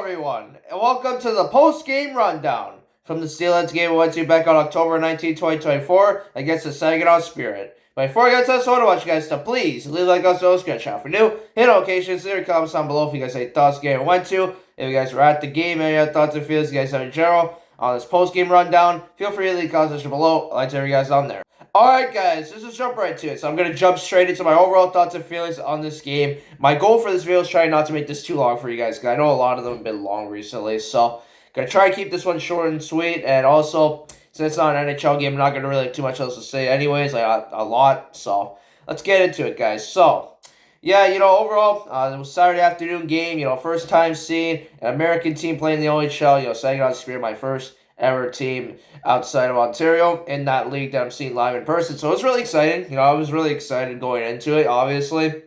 everyone, and welcome to the post-game rundown from the Steelheads game we went to back on October 19, 2024 against the Saginaw Spirit. But before I get to this, I want to want you guys to please leave a like on the screen channel for new, hit notifications, leave comments down below if you guys had thoughts game we went to, if you guys were at the game, any other thoughts and feelings you guys have in general on this post-game rundown. Feel free to leave comments below. I'd like to hear you guys on there. Alright guys, let's just jump right to it. So I'm going to jump straight into my overall thoughts and feelings on this game. My goal for this video is trying not to make this too long for you guys, because I know a lot of them have been long recently. So, going to try to keep this one short and sweet. And also, since it's not an NHL game, I'm not going to really have too much else to say anyways, like a lot. So, let's get into it guys. So, yeah, overall, it was Saturday afternoon game, first time seeing an American team playing the OHL, Saginaw Spirit, my first ever team outside of Ontario in that league that I'm seeing live in person. So it was really exciting. I was really excited going into it, obviously.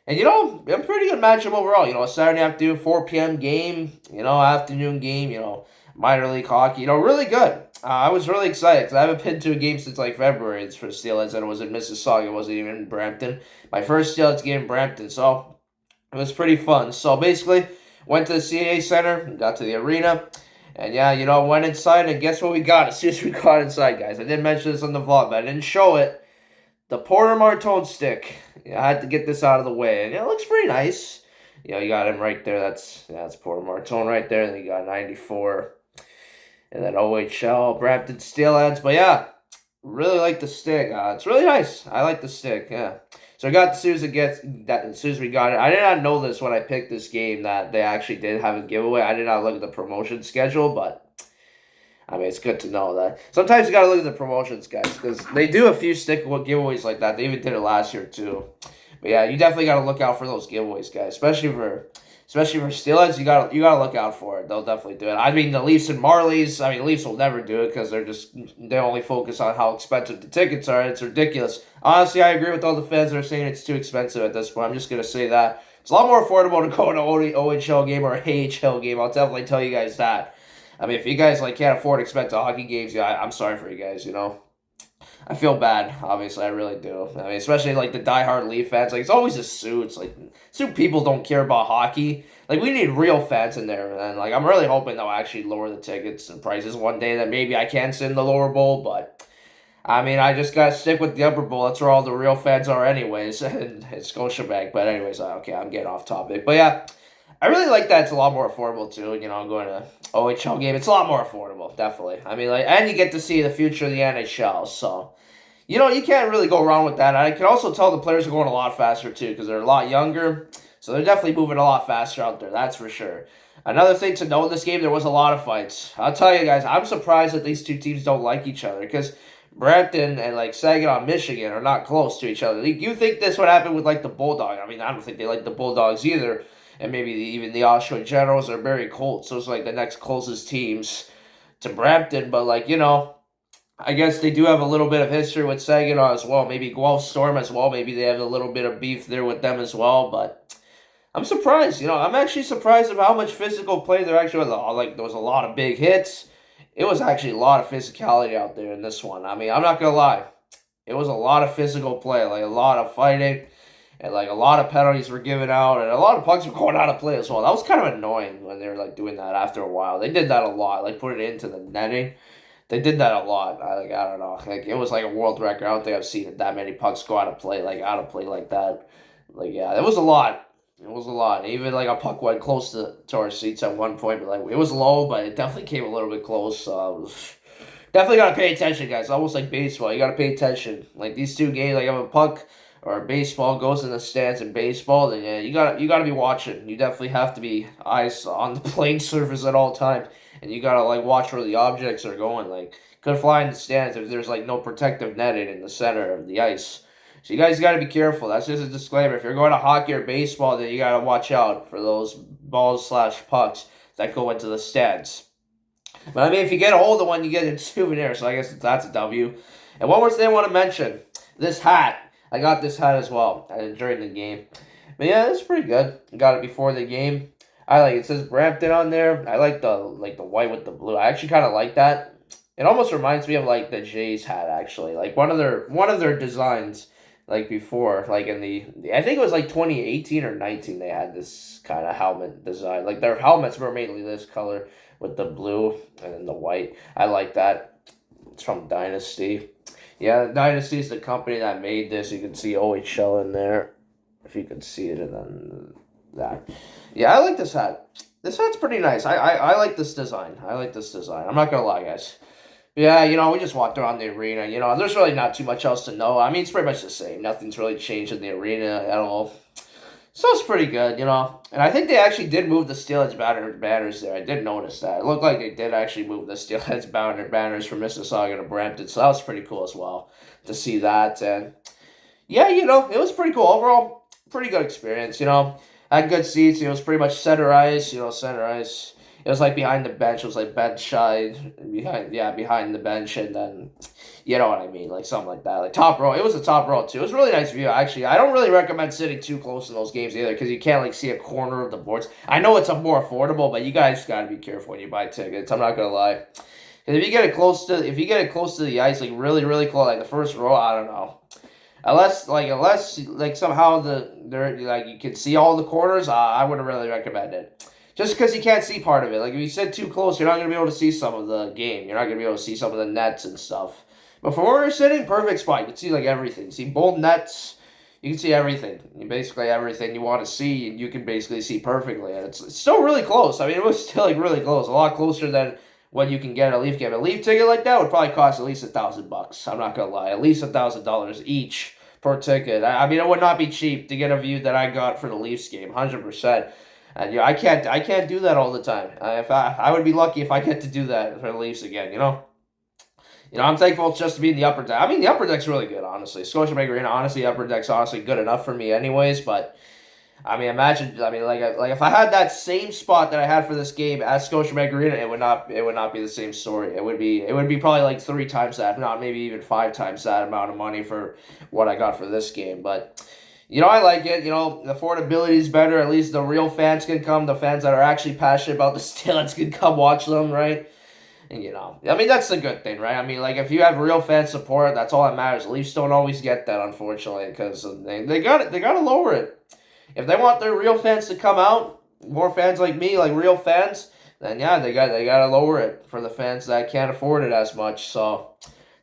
And, a pretty good matchup overall. A Saturday afternoon, 4 p.m. game, afternoon game, minor league hockey, really good. I was really excited because I haven't been to a game since, February. It's for Steelheads, and it was in Mississauga. It wasn't even in Brampton. My first Steelheads game in Brampton, so it was pretty fun. So, basically, went to the CAA Center, got to the arena. And yeah, went inside, and guess what we got as soon as we got inside, guys? I did mention this on the vlog, but I didn't show it. The Porter Martone stick. I had to get this out of the way, and it looks pretty nice. You got him right there. That's Porter Martone right there. And then you got 94. And then OHL, Brampton Steelheads. But yeah, really like the stick. It's really nice. I like the stick, yeah. So I got as soon as we got it. I did not know this when I picked this game that they actually did have a giveaway. I did not look at the promotion schedule, but I mean it's good to know that. Sometimes you gotta look at the promotions, guys, because they do a few stick giveaways like that. They even did it last year too. But yeah, you definitely gotta look out for those giveaways, guys, especially for Steelheads. You gotta look out for it. They'll definitely do it. I mean, the Leafs and Marlies. I mean, Leafs will never do it because they only focus on how expensive the tickets are. It's ridiculous. Honestly, I agree with all the fans that are saying it's too expensive at this point. I'm just gonna say that it's a lot more affordable to go to an OHL game or a AHL game. I'll definitely tell you guys that. I mean, if you guys can't afford expensive hockey games, I'm sorry for you guys. I feel bad, obviously, I really do. I mean, especially, the diehard Leaf fans. It's always a suit. Suit people don't care about hockey. We need real fans in there, and, I'm really hoping they'll actually lower the tickets and prices one day, that maybe I can sit in the lower bowl, but, I mean, I just gotta stick with the upper bowl. That's where all the real fans are anyways, and it's Scotiabank, but anyways, okay, I'm getting off topic. But, yeah, I really like that it's a lot more affordable, too, going to OHL game. It's a lot more affordable, definitely. I mean, and you get to see the future of the NHL, so you can't really go wrong with that. I can also tell the players are going a lot faster, too, because they're a lot younger. So they're definitely moving a lot faster out there, that's for sure. Another thing to note in this game, there was a lot of fights. I'll tell you guys, I'm surprised that these two teams don't like each other, because Brampton and, Saginaw, Michigan are not close to each other. You think this would happen with, the Bulldog. I mean, I don't think they like the Bulldogs either. And maybe even the Oshawa Generals or Barrie Colts. Those are, the next closest teams to Brampton. But, I guess they do have a little bit of history with Saginaw as well. Maybe Guelph Storm as well. Maybe they have a little bit of beef there with them as well. But I'm surprised. I'm actually surprised of how much physical play there actually was. There was a lot of big hits. It was actually a lot of physicality out there in this one. I mean, I'm not going to lie. It was a lot of physical play. A lot of fighting. And, a lot of penalties were given out. And a lot of pucks were going out of play as well. That was kind of annoying when they were, doing that after a while. They did that a lot. Put it into the netting. They did that a lot. I don't know. It was a world record. I don't think I've seen that many pucks go out of play like that. Yeah, it was a lot. It was a lot. Even, a puck went close to our seats at one point. But, it was low, but it definitely came a little bit close. So, definitely got to pay attention, guys. Almost like baseball. You got to pay attention. These two games, if a puck or baseball goes in the stands in baseball, then, yeah, you gotta be watching. You definitely have to be eyes on the playing surface at all times. And you gotta, watch where the objects are going. Could fly in the stands if there's, no protective netting in the center of the ice. So you guys gotta be careful. That's just a disclaimer. If you're going to hockey or baseball, then you gotta watch out for those balls/pucks that go into the stands. But, I mean, if you get a hold of one, you get a souvenir. So I guess that's a W. And one more thing I want to mention. This hat. I got this hat as well during the game. But, yeah, it's pretty good. I got it before the game. It says Brampton on there. I like the white with the blue. I actually kind of like that. It almost reminds me of the Jays hat actually. One of their designs like before, like in I think it was like 2018 or 19 they had this kind of helmet design. Like their helmets were mainly this color with the blue and then the white. I like that. It's from Dynasty. Yeah, Dynasty is the company that made this. You can see OHL in there, if you can see it, and then that. Yeah, I like this hat. This hat's pretty nice. I like this design. I like this design. I'm not gonna lie, guys. Yeah, we just walked around the arena. There's really not too much else to know. I mean, it's pretty much the same. Nothing's really changed in the arena at all. So it's pretty good. And I think they actually did move the Steelheads banners there. I did notice that. It looked like they did actually move the Steelheads banners from Mississauga to Brampton. So that was pretty cool as well to see that. And yeah, it was pretty cool. Overall, pretty good experience. Had good seats. It was pretty much center ice, center ice. It was like behind the bench. It was like bench side, behind the bench, and then, you know what I mean, like something like that. Like top row. It was a top row too. It was a really nice view, actually. I don't really recommend sitting too close in those games either, because you can't like see a corner of the boards. I know it's more affordable, but you guys got to be careful when you buy tickets. I'm not gonna lie. Because if you get it close to the ice, like really, really close, like the first row, I don't know. Unless somehow you can see all the corners, I wouldn't really recommend it. Just because you can't see part of it. Like, if you sit too close, you're not going to be able to see some of the game. You're not going to be able to see some of the nets and stuff. But from where you're sitting, perfect spot. You can see, like, everything. See both nets. You can see everything. Basically, everything you want to see, you can basically see perfectly. And it's still really close. I mean, it was still, like, really close. A lot closer than what you can get at a Leaf game. A Leaf ticket like that would probably cost at least $1,000. I'm not going to lie. At least $1,000 each per ticket. I mean, it would not be cheap to get a view that I got for the Leafs game. 100%. And I can't do that all the time. If I would be lucky if I get to do that for the Leafs again. I'm thankful just to be in the upper deck. I mean, the upper deck's really good, honestly. Scotiabank Arena, honestly, the upper deck's honestly good enough for me, anyways. But I mean, imagine. I mean, like if I had that same spot that I had for this game at Scotiabank Arena, it would not be the same story. It would be probably like 3 times that, if not maybe even 5 times that amount of money for what I got for this game, but. I like it. The affordability is better. At least the real fans can come. The fans that are actually passionate about the Steelheads can come watch them, right? And, I mean, that's the good thing, right? I mean, like, if you have real fan support, that's all that matters. Leafs don't always get that, unfortunately, because they got to lower it. If they want their real fans to come out, more fans like me, like real fans, then, yeah, they got to lower it for the fans that can't afford it as much, so.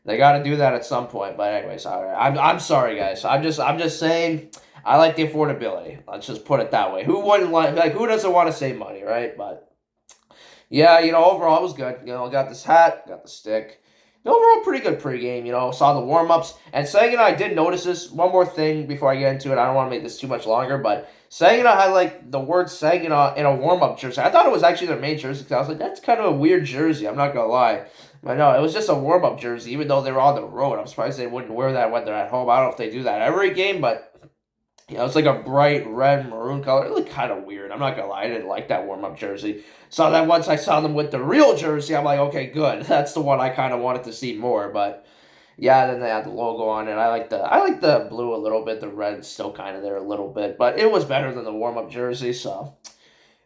They got to do that at some point, but anyways, all right. I'm sorry, guys. I'm just saying I like the affordability. Let's just put it that way. Who wouldn't who doesn't want to save money, right? But yeah, overall it was good. Got this hat, got the stick. Overall, pretty good pregame. Saw the warm ups, and Saginaw. I did notice this. One more thing before I get into it. I don't want to make this too much longer, but Saginaw had like the word Saginaw in a warm up jersey. I thought it was actually their main jersey because I was like, that's kind of a weird jersey. I'm not gonna lie. But no, it was just a warm-up jersey, even though they were on the road. I'm surprised they wouldn't wear that when they're at home. I don't know if they do that every game, but it's like a bright red maroon color. It looked kind of weird. I'm not going to lie. I didn't like that warm-up jersey. So then once I saw them with the real jersey, I'm like, okay, good. That's the one I kind of wanted to see more. But yeah, then they had the logo on it. I like the blue a little bit. The red's still kind of there a little bit. But it was better than the warm-up jersey, so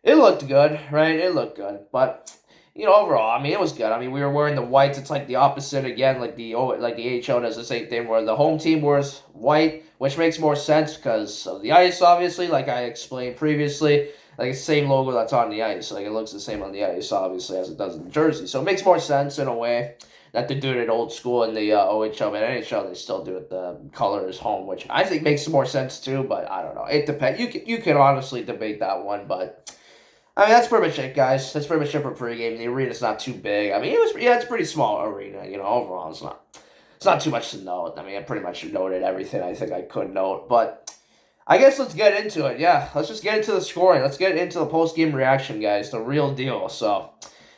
it looked good, right? It looked good. But overall, I mean, it was good. I mean, we were wearing the whites. It's like the opposite again, like the AHL does the same thing, where the home team wears white, which makes more sense because of the ice, obviously, like I explained previously. Like, it's the same logo that's on the ice. Like, it looks the same on the ice, obviously, as it does in the jersey. So it makes more sense in a way that they do it at old school in the OHL. But NHL, they still do it the color is home, which I think makes more sense too, but I don't know. It depends. You can honestly debate that one, but I mean, that's pretty much it, guys. That's pretty much it for pregame. The arena's not too big. I mean, it's a pretty small arena. Overall, it's not too much to note. I mean, I pretty much noted everything I think I could note. But I guess let's get into it. Yeah, let's just get into the scoring. Let's get into the post-game reaction, guys. The real deal. So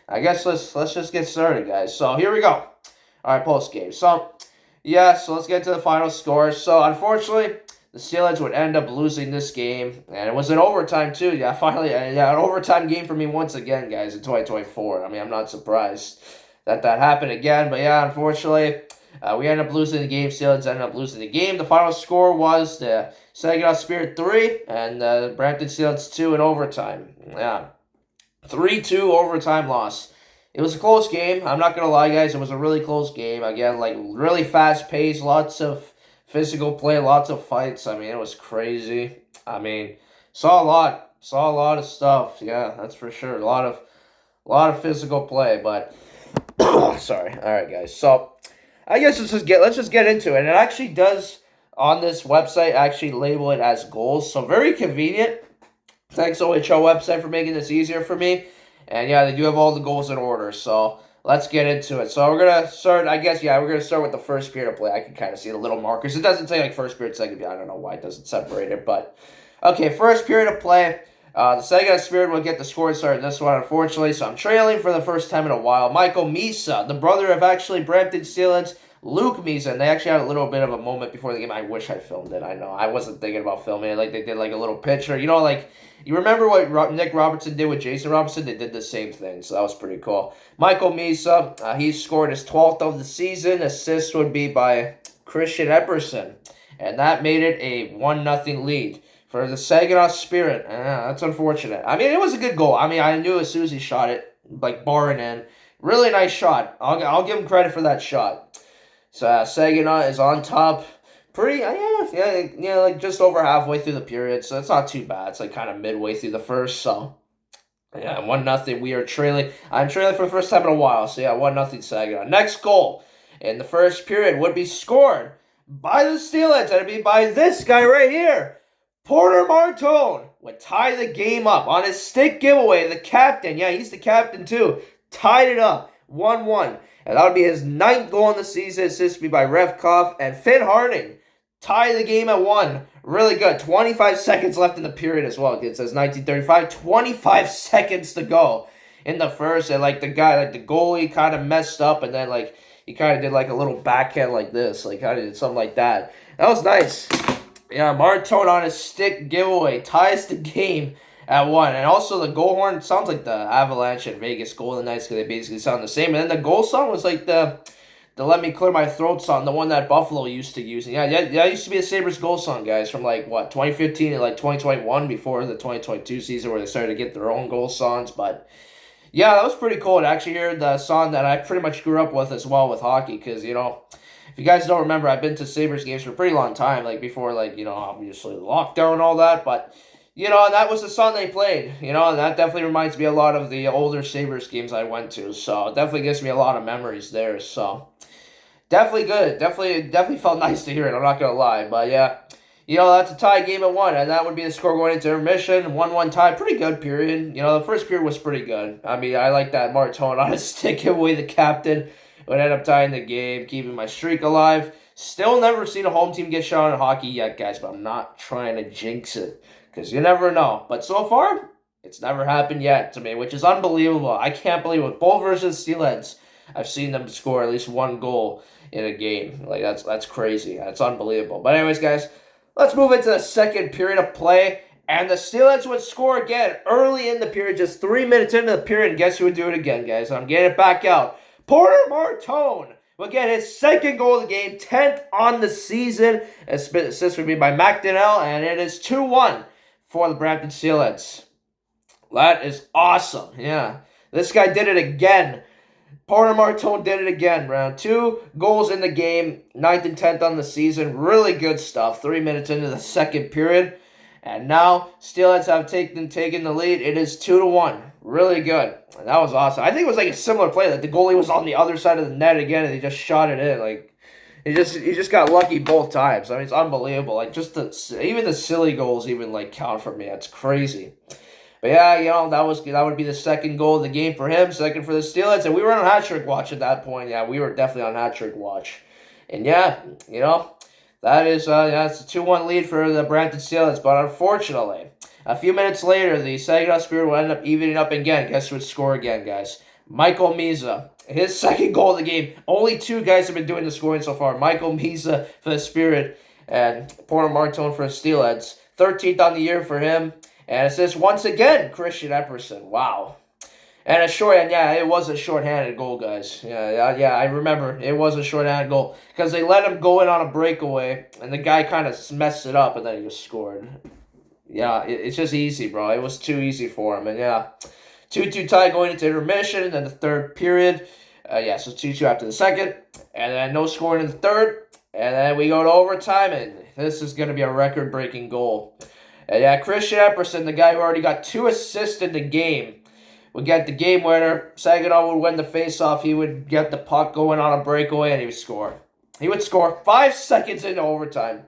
I guess let's just get started, guys. So here we go. All right, post-game. So let's get to the final score. So unfortunately, the Steelheads would end up losing this game, and it was an overtime too. Yeah, finally, an overtime game for me once again, guys, in 2024. I mean, I'm not surprised that happened again, but yeah, unfortunately, we ended up losing the game. Steelheads ended up losing the game. The final score was the Saginaw Spirit 3 and the Brampton Steelheads 2 in overtime. Yeah, 3-2 overtime loss. It was a close game. I'm not gonna lie, guys. It was a really close game. Again, like really fast paced, lots of physical play, lots of fights. I mean, it was crazy. I mean, saw a lot of stuff. Yeah, that's for sure. A lot of physical play, but sorry. All right, guys. So I guess let's just get into it. And it actually does on this website actually label it as goals, so very convenient. Thanks OHL website for making this easier for me. And yeah, they do have all the goals in order. So let's get into it. So we're gonna start. I guess we're gonna start with the first period of play. I can kind of see the little markers. It doesn't say like first period, second period. I don't know why it doesn't separate it, but okay, first period of play. The Saginaw Spirit will get the scoring start in this one, unfortunately. So I'm trailing for the first time in a while. Michael Misa, the brother of actually Brampton Steelheads, Luke Misa, and they actually had a little bit of a moment before the game. I wish I filmed it. I know I wasn't thinking about filming it. Like they did like a little picture. Like you remember what Nick Robertson did with Jason Robertson? They did the same thing, so that was pretty cool. Michael Misa, he scored his 12th of the season. Assist would be by Christian Epperson, and that made it a 1-0 lead for the Saginaw Spirit. That's unfortunate. I mean, it was a good goal. I mean, I knew as soon as he shot it, like barring in. Really nice shot. I'll give him credit for that shot. So Saginaw is on top. Pretty, like just over halfway through the period. So it's not too bad. It's like kind of midway through the first. So yeah, 1-0. We are trailing. I'm trailing for the first time in a while. So yeah, 1-0 Saginaw. Next goal in the first period would be scored by the Steelheads. That'd be by this guy right here. Porter Martone would tie the game up on his stick giveaway. The captain, yeah, he's the captain too, tied it up 1-1. And that would be his 9th goal in the season. Assist would be by Revkoff and Finn Harding. Tie the game at 1. Really good. 25 seconds left in the period as well. It says 1935. 25 seconds to go in the first. And like the goalie kind of messed up. And then like he kind of did like a little backhand like this. Like kind of did something like that. That was nice. Yeah, Martone on his stick giveaway ties the game at 1. And also the goal horn sounds like the Avalanche and Vegas Golden Knights because they basically sound the same. And then the goal song was like the Let Me Clear My Throat song, the one that Buffalo used to use. And that used to be a Sabres goal song, guys, from like, 2015 to like 2021 before the 2022 season where they started to get their own goal songs. But yeah, that was pretty cool to actually hear the song that I pretty much grew up with as well with hockey because, if you guys don't remember, I've been to Sabres games for a pretty long time, like before, obviously the lockdown and all that, but, that was the song they played, and that definitely reminds me a lot of the older Sabres games I went to, so it definitely gives me a lot of memories there, so definitely good, definitely felt nice to hear it, I'm not going to lie, but yeah, that's a tie game at 1, and that would be the score going into intermission, 1-1 tie, pretty good period, the first period was pretty good, I mean, I like that Martone on his stick away the captain, would end up tying the game, keeping my streak alive. Still never seen a home team get shot in hockey yet, guys, but I'm not trying to jinx it because you never know. But so far, it's never happened yet to me, which is unbelievable. I can't believe it. Both versus Steelheads, I've seen them score at least 1 goal in a game. Like, that's crazy. That's unbelievable. But anyways, guys, let's move into the second period of play. And the Steelheads would score again early in the period, just 3 minutes into the period. And guess who would do it again, guys? I'm getting it back out. Porter Martone will get his 2nd goal of the game, 10th on the season. Assist would be by McDonnell, and it is 2-1 for the Brampton Steelheads. That is awesome. Yeah, this guy did it again. Porter Martone did it again. Round 2 goals in the game, 9th and 10th on the season. Really good stuff. 3 minutes into the second period. And now, Steelheads have taken the lead. It is 2-1. Really good. And that was awesome. I think it was like a similar play. Like the goalie was on the other side of the net again, and he just shot it in. Like he just got lucky both times. I mean, it's unbelievable. Like even the silly goals even like count for me. It's crazy. But yeah, that would be the 2nd goal of the game for him. 2nd for the Steelheads, and we were on hat trick watch at that point. Yeah, we were definitely on hat trick watch. And yeah, that is, it's a 2-1 lead for the Brampton Steelheads, but unfortunately, a few minutes later, the Saginaw Spirit will end up evening up again. Guess who would score again, guys? Michael Misa. His 2nd goal of the game. Only 2 guys have been doing the scoring so far. Michael Misa for the Spirit and Porter Martone for the Steelheads. 13th on the year for him. And assist once again, Christian Epperson. Wow. And it was a shorthanded goal, guys. Yeah, I remember. It was a shorthanded goal. Because they let him go in on a breakaway, and the guy kind of messed it up, and then he just scored. Yeah, it's just easy, bro. It was too easy for him. And yeah, 2-2 tie going into intermission, and then the 3rd period. So 2-2 after the 2nd. And then no scoring in the 3rd. And then we go to overtime, and this is going to be a record-breaking goal. And yeah, Christian Epperson, the guy who already got 2 assists in the game, would get the game winner. Saginaw would win the faceoff. He would get the puck going on a breakaway, and he would score. He would score 5 seconds into overtime.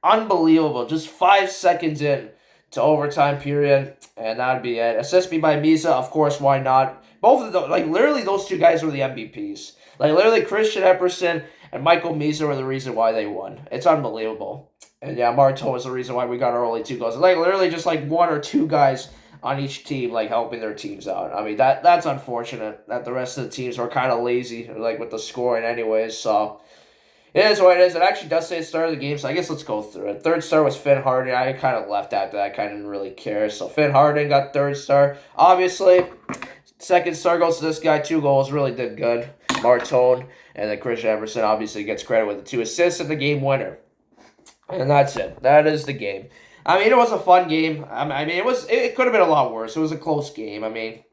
Unbelievable. Just 5 seconds in to overtime period, and that would be it. Assist me by Misa, of course, why not? Both of those, literally those 2 guys were the MVPs. Literally Christian Epperson and Michael Misa were the reason why they won. It's unbelievable. And yeah, Marteau was the reason why we got our only 2 goals. Literally just 1 or 2 guys on each team, helping their teams out. I mean, that's unfortunate that the rest of the teams were kind of lazy, with the scoring anyways, so it is what it is. It actually does say start of the game, so I guess let's go through it. 3rd star was Finn Harding. I kind of left after that. I kind of didn't really care. So Finn Harding got 3rd star. Obviously, 2nd star goes to this guy. 2 goals. Really did good. Martone. And then Christian Epperson obviously gets credit with the 2 assists and the game winner. And that's it. That is the game. I mean, it was a fun game. I mean, it could have been a lot worse. It was a close game. I mean,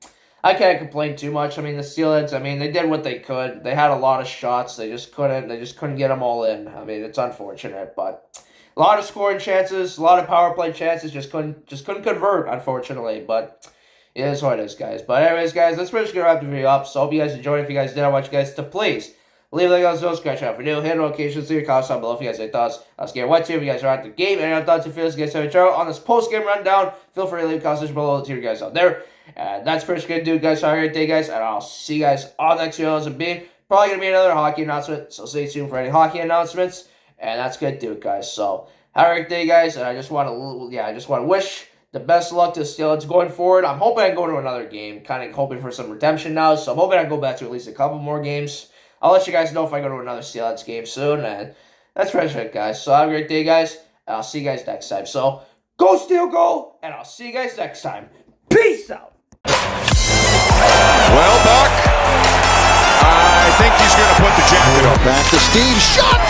I can't complain too much. I mean, the Steelheads, they did what they could. They had a lot of shots. They just couldn't get them all in. I mean, it's unfortunate, but a lot of scoring chances, a lot of power play chances, just couldn't convert, unfortunately. But it is what it is, guys. But anyways, guys, that's pretty much going to wrap the video up. So I hope you guys enjoyed. If you guys did, I want you guys to please leave a like on the subscribe channel for new hit notifications. Leave your comments down below if you guys have any thoughts. I'll scare what if you guys are at the game. Any other thoughts and feelings you guys have a channel on this post-game rundown, feel free to leave comments below to you guys out there. That's pretty much going to do it, guys. Have a great day, guys, and I'll see you guys on the next video. As being probably going to be another hockey announcement, so stay tuned for any hockey announcements, and that's going to do it, guys. So have a great day, guys, and I just want to wish the best luck to the Steelheads going forward. I'm hoping I can go to another game, kind of hoping for some redemption now, so I'm hoping I can go back to at least a couple more games. I'll let you guys know if I go to another Steelheads game soon, and that's pretty much it, guys. So have a great day, guys, and I'll see you guys next time. So go Steel, go, and I'll see you guys next time. Peace out. Well, Buck, I think he's going to put the jacket on. Back to Steve. Shot!